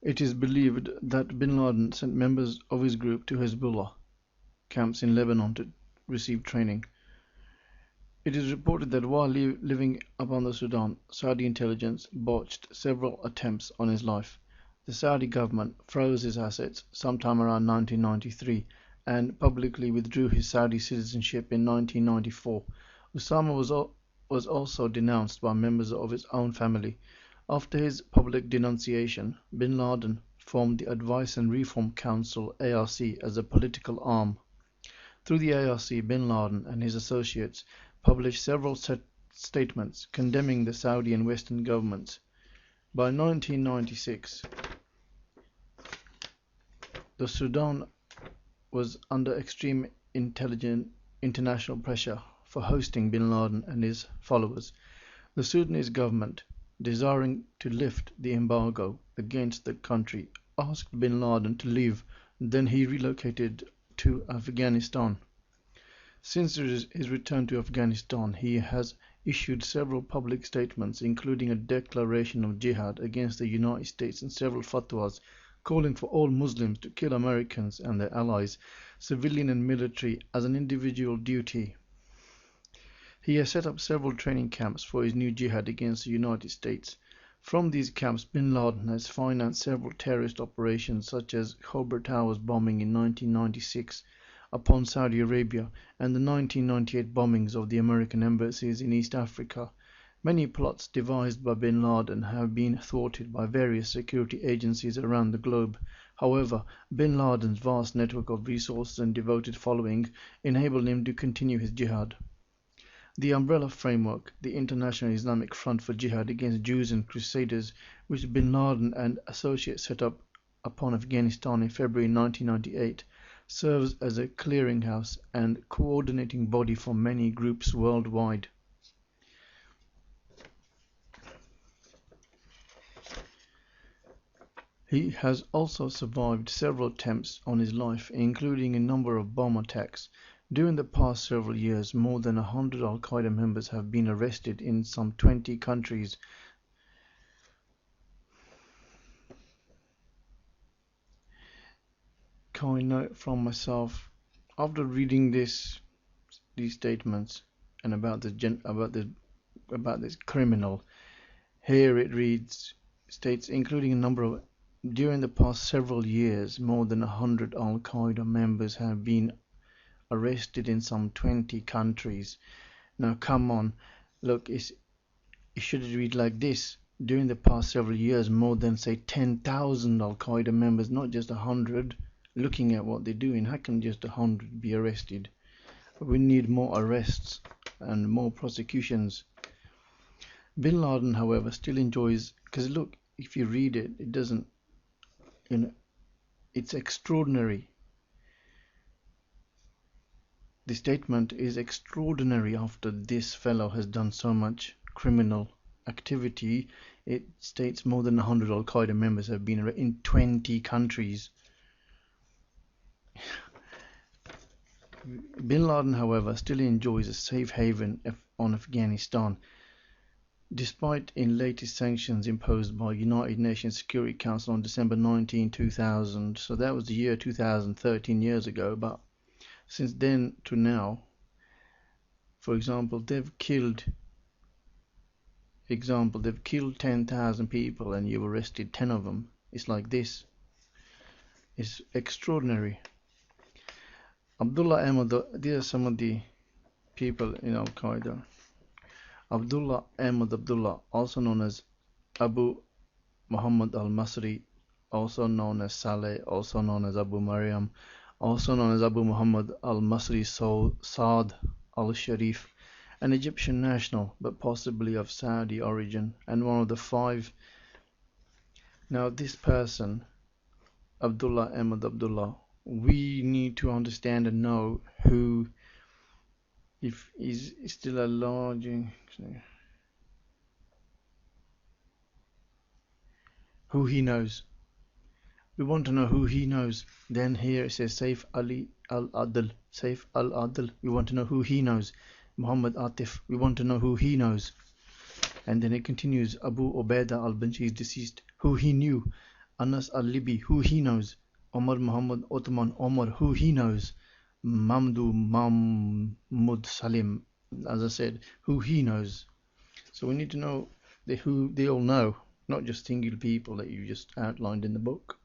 It is believed that bin Laden sent members of his group to Hezbollah camps in Lebanon to receive training. It is reported that while living upon the Sudan, Saudi intelligence botched several attempts on his life. The Saudi government froze his assets sometime around 1993 and publicly withdrew his Saudi citizenship in 1994. Osama was also denounced by members of his own family. After his public denunciation, bin Laden formed the Advice and Reform Council (ARC) as a political arm. Through the ARC, bin Laden and his associates published several statements condemning the Saudi and Western governments. By 1996, the Sudan was under extreme international pressure for hosting bin Laden and his followers. The Sudanese government, desiring to lift the embargo against the country, asked bin Laden to leave, then he relocated to Afghanistan. Since his return to Afghanistan, he has issued several public statements, including a declaration of jihad against the United States and several fatwas calling for all Muslims to kill Americans and their allies, civilian and military, as an individual duty. He has set up several training camps for his new jihad against the United States. From these camps, bin Laden has financed several terrorist operations such as Khobar Towers bombing in 1996 upon Saudi Arabia and the 1998 bombings of the American embassies in East Africa. Many plots devised by bin Laden have been thwarted by various security agencies around the globe. However, bin Laden's vast network of resources and devoted following enabled him to continue his jihad. The umbrella framework, the International Islamic Front for Jihad against Jews and Crusaders, which bin Laden and associates set up upon Afghanistan in February 1998, serves as a clearinghouse and coordinating body for many groups worldwide. He has also survived several attempts on his life, including a number of bomb attacks. During the past several years, more than 100 Al-Qaeda members have been arrested in some 20 countries. Kind note from myself: after reading these statements and about this criminal, here it states, including a number of during the past several years, more than 100 Al-Qaeda members have been arrested in some 20 countries. Now come on, look, it should read like this: during the past several years, more than, say, 10,000 Al-Qaeda members, not just 100. Looking at what they're doing, how can just 100 be arrested? We need more arrests and more prosecutions. Bin Laden, however, still enjoys, because look, if you read it, it doesn't, it's extraordinary. The statement is extraordinary after this fellow has done so much criminal activity. It states more than 100 Al-Qaeda members have been arrested in 20 countries. Bin Laden, however, still enjoys a safe haven on Afghanistan, despite in latest sanctions imposed by United Nations Security Council on December 19, 2000. So that was the year 2013 years ago, but since then to now, for example, they've killed 10,000 people and you've arrested 10 of them. It's like this. It's extraordinary. Abdullah Ahmad, these are some of the people in Al-Qaeda. Abdullah Ahmad Abdullah, also known as Abu Muhammad al-Masri, also known as Saleh, also known as Abu Maryam, also known as Abu Muhammad al-Masri Saad al-Sharif, an Egyptian national but possibly of Saudi origin, and one of the 5. Now this person, Abdullah Ahmad Abdullah, we need to understand and know who, if he's still alive, who he knows. We want to know who he knows. Then here it says Saif Ali al-Adl, Saif al-Adl, we want to know who he knows. Muhammad Atif, we want to know who he knows. And then it continues, Abu Ubaidah al-Banji is deceased, who he knew. Anas al-Libi, who he knows. Omar Muhammad Othman Omar, who he knows. Mamdu Mahmud Salim, as I said, who he knows. So we need to know who they all know, not just single people that you just outlined in the book.